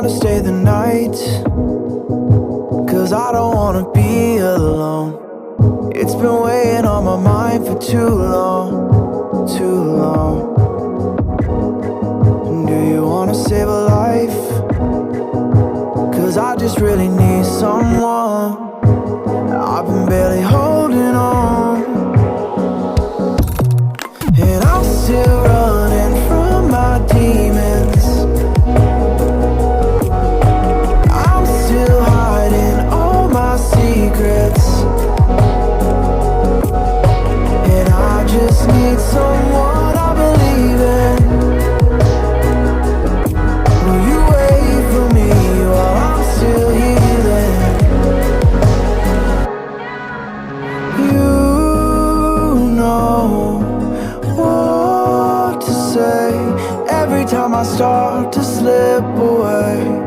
wanna stay the night, 'cause I don't wanna be alone. It's been weighing on my mind for too long, too long. Do you wanna save a life? 'Cause I just really need someone. I've been barely holding on, and I'm still running from my demons. I'm still hiding all my secrets, and I just need someone I believe in. Will you wait for me while I'm still healing? You know what to say every time I start to slip away.